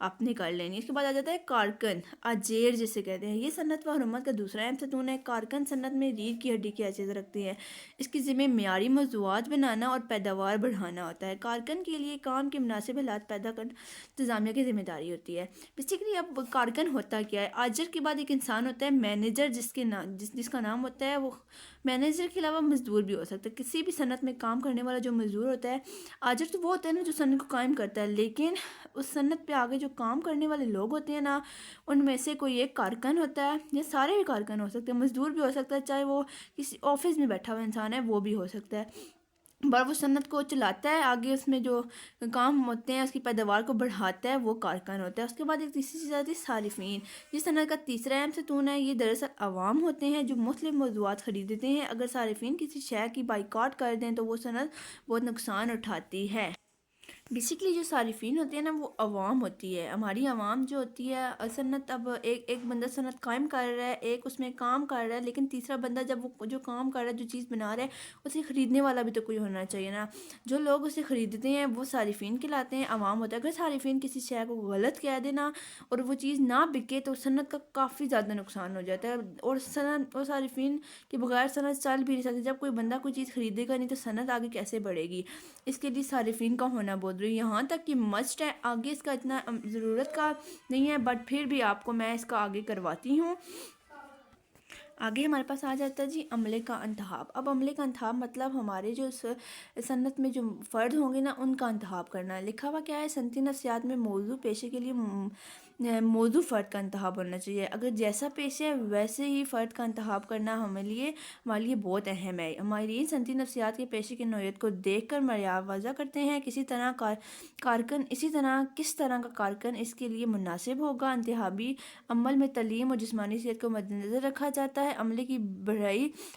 آپ نے کر لینی. اس کے بعد آ جاتا ہے کارکن، اجیر جسے کہتے ہیں. یہ صنعت و حرمت کا دوسرا اہم ستون ہے. کارکن صنعت میں ریڑھ کی ہڈی کی حیثیت رکھتی ہے. اس کی ذمہ معیاری موضوعات بنانا اور پیداوار بڑھانا ہوتا ہے. کارکن کے لیے کام کے مناسب حالات پیدا کرنا انتظامیہ کی ذمہ داری ہوتی ہے. بیسیکلی اب کارکن ہوتا کیا ہے؟ آجر کے بعد ایک انسان ہوتا ہے مینیجر، جس کا نام ہوتا ہے وہ مینیجر کے علاوہ مزدور بھی ہو سکتا ہے. کسی بھی صنعت میں کام کرنے والا جو مزدور ہوتا ہے، آجر تو وہ ہوتا ہے نا جو صنعت کو قائم کرتا ہے، لیکن اس صنعت پہ آگے جو کام کرنے والے لوگ ہوتے ہیں نا، ان میں سے کوئی ایک کارکن ہوتا ہے. یہ سارے بھی کارکن ہو سکتے ہیں، مزدور بھی ہو سکتا ہے، چاہے وہ کسی آفس میں بیٹھا ہوا انسان ہے وہ بھی ہو سکتا ہے. بار وہ صنعت کو چلاتا ہے، آگے اس میں جو کام ہوتے ہیں اس کی پیداوار کو بڑھاتا ہے، وہ کارکن ہوتا ہے. اس کے بعد ایک تیسری چیز آتی ہے صارفین. یہ صنعت کا تیسرا اہم ستون ہے. یہ دراصل عوام ہوتے ہیں جو مختلف موضوعات خریدتے ہیں. اگر صارفین کسی شے کی بائیکاٹ کر دیں تو وہ صنعت بہت نقصان اٹھاتی ہے. بیسیکلی جو صارفین ہوتے ہیں نا وہ عوام ہوتی ہے، ہماری عوام جو ہوتی ہے. صنعت اب ایک بندہ صنعت قائم کر رہا ہے، ایک اس میں کام کر رہا ہے، لیکن تیسرا بندہ جب وہ جو کام کر رہا ہے، جو چیز بنا رہا ہے، اسے خریدنے والا بھی تو کوئی ہونا چاہیے نا. جو لوگ اسے خریدتے ہیں وہ صارفین کہلاتے ہیں، عوام ہوتا ہے. اگر صارفین کسی شے کو غلط کہہ دینا اور وہ چیز نہ بکے تو صنعت کا کافی زیادہ نقصان ہو جاتا ہے. اور صارفین کے بغیر صنعت چل بھی نہیں سکتی. جب کوئی بندہ کوئی چیز خریدے گا نہیں تو صنعت آگے کیسے بڑھے گی؟ اس کے لیے صارفین کا ہونا بہت ضروری ہے. یہاں تک کہ مسٹ ہے، آگے اس کا اتنا ضرورت کا نہیں ہے، بٹ پھر بھی آپ کو میں اس کا آگے کرواتی ہوں. آگے ہمارے پاس آ جاتا ہے جی عملے کا انتخاب. اب عملے کا انتخاب مطلب ہمارے جو صنعت میں جو فرد ہوں گے نا ان کا انتخاب کرنا ہے. لکھا ہوا کیا ہے؟ صنعتی نفسیات میں موضوع پیشے کے لیے موضوع فرد کا انتخاب ہونا چاہیے. اگر جیسا پیشہ ہے ویسے ہی فرد کا انتخاب کرنا ہمارے لیے بہت اہم ہے. ہماری صنعتی نفسیات کے پیشے کی نوعیت کو دیکھ کر معیار وضع کرتے ہیں. کس طرح کا کارکن اس کے لیے مناسب ہوگا. انتخابی عمل میں تعلیم اور جسمانی صحت کو مد نظر رکھا جاتا ہے. عملے کی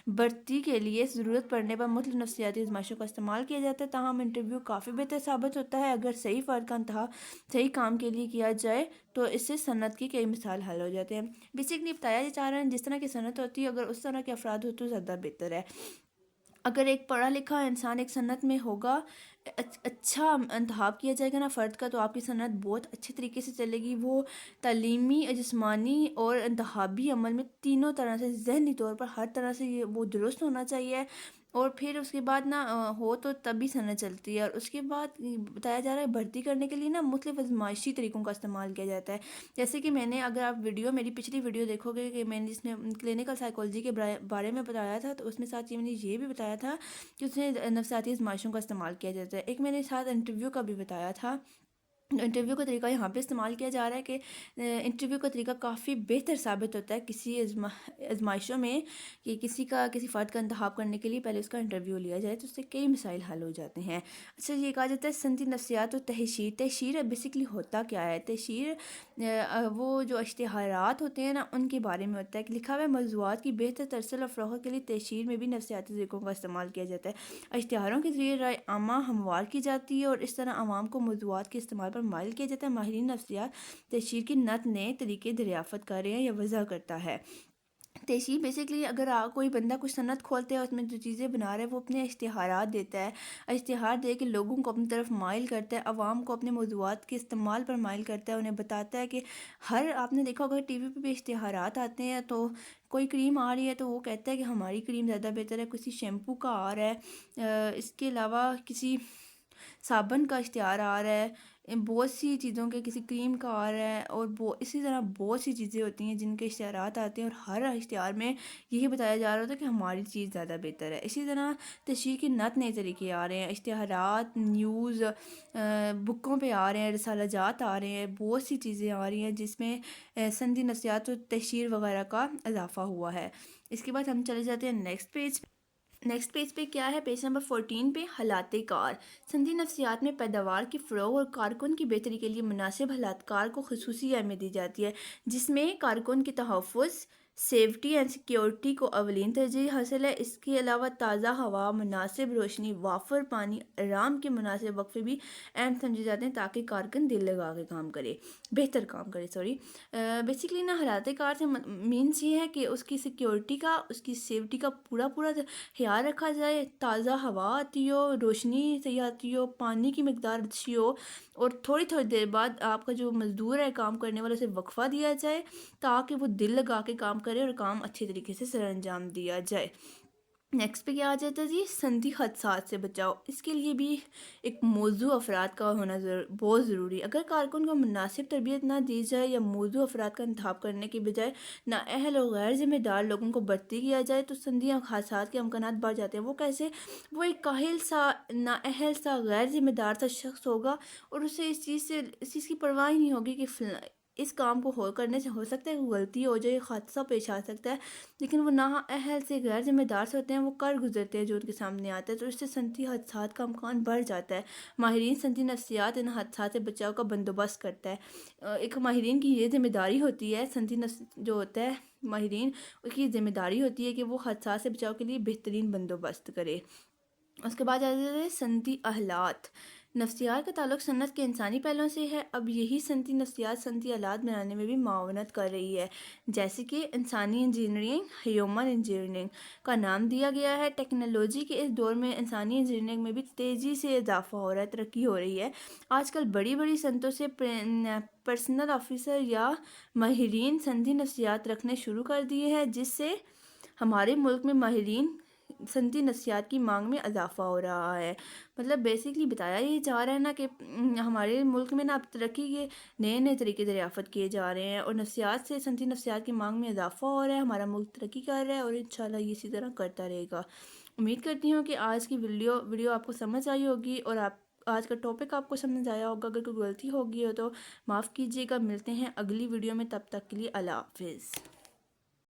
بڑھتی کے لیے ضرورت پڑنے پر مختلف نفسیاتی آزمائشوں کا استعمال کیا جاتا ہے. تاہم انٹرویو کافی بہتر ثابت ہوتا ہے اگر صحیح فرد کا انتخاب صحیح کام کے لیے کیا جائے تو اس سے صنعت کی کئی مثال حل ہو جاتے ہیں. بیسیکلی بتایا جا رہا ہے جس طرح کی صنعت ہوتی ہے اگر اس طرح کے افراد ہو تو زیادہ بہتر ہے. اگر ایک پڑھا لکھا انسان ایک صنعت میں ہوگا، اچھا انتخاب کیا جائے گا نا فرد کا، تو آپ کی صنعت بہت اچھے طریقے سے چلے گی. وہ تعلیمی، جسمانی اور انتخابی عمل میں تینوں طرح سے، ذہنی طور پر ہر طرح سے وہ درست ہونا چاہیے. اور پھر اس کے بعد نا ہو تو تبھی صنعت چلتی ہے. اور اس کے بعد بتایا جا رہا ہے بھرتی کرنے کے لیے نا مختلف آزمائشی طریقوں کا استعمال کیا جاتا ہے. جیسے کہ میں نے، اگر آپ میری پچھلی ویڈیو دیکھو گے کہ میں نے جس میں کلینکل سائیکالوجی کے بارے میں بتایا تھا، تو اس میں ساتھ میں نے یہ بھی بتایا تھا کہ اس میں نفسیاتی آزمائشوں کا استعمال کیا جاتا ہے. ایک میں نے ساتھ انٹرویو کا بھی بتایا تھا. انٹرویو کا طریقہ یہاں پہ استعمال کیا جا رہا ہے کہ انٹرویو کا طریقہ کافی بہتر ثابت ہوتا ہے کسی آزمائشوں میں، کہ کسی فرد کا انتخاب کرنے کے لیے پہلے اس کا انٹرویو لیا جائے تو اس سے کئی مسائل حل ہو جاتے ہیں. اچھا، یہ کہا جاتا ہے صنعتی نفسیات و تحشیر. تحشیر بیسکلی ہوتا کیا ہے؟ تحشیر وہ جو اشتہارات ہوتے ہیں نا ان کے بارے میں ہوتا ہے. کہ لکھا ہوا ہے موضوعات کی بہتر ترسیل اور فروخت کے لیے تحشیر میں بھی نفسیاتی طریقوں کا استعمال کیا جاتا ہے. اشتہاروں کے ذریعے رائے عامہ ہموار کی جاتی ہے اور اس طرح عوام کو موضوعات کے استعمال پر مائل کیا جاتا ہے. ماہرین نفسیات تحشیر کی نئے طریقے دریافت کر رہے ہیں یا وضع کرتا ہے. تحشیر بیسکلی اگر کوئی بندہ کچھ صنعت کھولتے ہیں اس میں جو چیزیں بنا رہا ہے وہ اپنے اشتہارات دیتا ہے. اشتہار دے کے لوگوں کو اپنی طرف مائل کرتا ہے، عوام کو اپنے موضوعات کے استعمال پر مائل کرتا ہے. انہیں بتاتا ہے کہ آپ نے دیکھا ہوگا ٹی وی پہ بھی اشتہارات آتے ہیں تو کوئی کریم آ رہی ہے تو وہ کہتا ہے کہ ہماری کریم زیادہ بہتر ہے. کسی شیمپو کا آ رہا ہے، اس کے علاوہ کسی صابن کا اشتہار آ رہا ہے، بہت سی چیزوں کے، کسی کریم کا آ رہا ہے، اور اسی طرح بہت سی چیزیں ہوتی ہیں جن کے اشتہارات آتے ہیں اور ہر اشتہار میں یہی بتایا جا رہا ہوتا ہے کہ ہماری چیز زیادہ بہتر ہے. اسی طرح تشہیر کے نئے طریقے آ رہے ہیں. اشتہارات، نیوز، بکوں پہ آ رہے ہیں، رسالہ جات آ رہے ہیں، بہت سی چیزیں آ رہی ہیں جس میں صنعتی نفسیات و تشہیر وغیرہ کا اضافہ ہوا ہے. اس کے بعد ہم چلے جاتے ہیں نیکسٹ پیج پہ. کیا ہے پیج نمبر 14 پہ؟ حالات کار. صنعتی نفسیات میں پیداوار کے فروغ اور کارکن کی بہتری کے لیے مناسب حالات کار کو خصوصی اہمیت دی جاتی ہے، جس میں کارکن کے تحفظ، سیفٹی اینڈ سیکیورٹی کو اولین ترجیح حاصل ہے۔ اس کے علاوہ تازہ ہوا، مناسب روشنی، وافر پانی، آرام کے مناسب وقفے بھی اہم سمجھے جاتے ہیں تاکہ کارکن دل لگا کے کام کرے، بہتر کام کرے۔ بیسیکلی نا حالات کار سے مینس یہ ہے کہ اس کی سیکیورٹی کا، اس کی سیفٹی کا پورا خیال رکھا جائے، تازہ ہوا آتی ہو، روشنی صحیح آتی ہو، پانی کی مقدار اچھی ہو، اور تھوڑی دیر بعد آپ کا جو مزدور ہے کام کرنے والا اسے وقفہ دیا جائے تاکہ وہ دل لگا کے کام کرے اور کام اچھے طریقے سے سر انجام دیا جائے۔ نیکسٹ پہ کیا آ جاتا ہے جی، صنعتی حادثات سے بچاؤ۔ اس کے لیے بھی ایک موضوع افراد کا ہونا بہت ضروری ہے۔ اگر کارکن کو مناسب تربیت نہ دی جائے یا موضوع افراد کا انتخاب کرنے کے بجائے نااہل اور غیر ذمہ دار لوگوں کو بھرتی کیا جائے تو صنعتی حادثات کے امکانات بڑھ جاتے ہیں۔ وہ کیسے؟ وہ ایک کاہل سا، نااہل سا، غیر ذمہ دار سا شخص ہوگا اور اسے اس چیز کی پرواہ ہی نہیں ہوگی کہ اس کام کو کرنے سے ہو سکتا ہے غلطی ہو جائے، حادثہ پیش آ سکتا ہے، لیکن وہ نااہل سے، غیر ذمہ دار سے ہوتے ہیں، وہ کر گزرتے ہیں جو ان کے سامنے آتا ہے، تو اس سے صنعتی حادثات کا امکان بڑھ جاتا ہے۔ ماہرین صنعتی نفسیات ان حادثات سے بچاؤ کا بندوبست کرتا ہے۔ ایک ماہرین کی یہ ذمہ داری ہوتی ہے، جو ہوتا ہے ماہرین، اس کی ذمہ داری ہوتی ہے کہ وہ حادثات سے بچاؤ کے لیے بہترین بندوبست کرے۔ اس کے بعد آتے ہیں صنعتی آلات۔ نفسیات کا تعلق صنعت کے انسانی پہلوؤں سے ہے۔ اب یہی صنعتی نفسیات صنعتی آلات بنانے میں بھی معاونت کر رہی ہے، جیسے کہ انسانی انجینئرنگ، ہیومن انجینئرنگ کا نام دیا گیا ہے۔ ٹیکنالوجی کے اس دور میں انسانی انجینئرنگ میں بھی تیزی سے اضافہ ہو رہا ہے، ترقی ہو رہی ہے۔ آج کل بڑی صنعتوں سے پرسنل آفیسر یا ماہرین صنعتی نفسیات رکھنے شروع کر دیے ہیں، جس سے ہمارے ملک میں ماہرین صنعتی نفسیات کی مانگ میں اضافہ ہو رہا ہے۔ مطلب بیسکلی بتایا یہ جا رہا ہے نا کہ ہمارے ملک میں نا اب ترقی کے نئے طریقے دریافت کیے جا رہے ہیں اور نفسیات سے، صنعتی نفسیات کی مانگ میں اضافہ ہو رہا ہے، ہمارا ملک ترقی کر رہا ہے اور انشاءاللہ یہ اسی طرح کرتا رہے گا۔ امید کرتی ہوں کہ آج کی ویڈیو آپ کو سمجھ آئی ہوگی اور آج کا ٹاپک آپ کو سمجھ آیا ہوگا۔ اگر کوئی غلطی ہوگی ہو تو معاف کیجیے گا۔ ملتے ہیں اگلی ویڈیو میں، تب تک کے لیے اللہ حافظ۔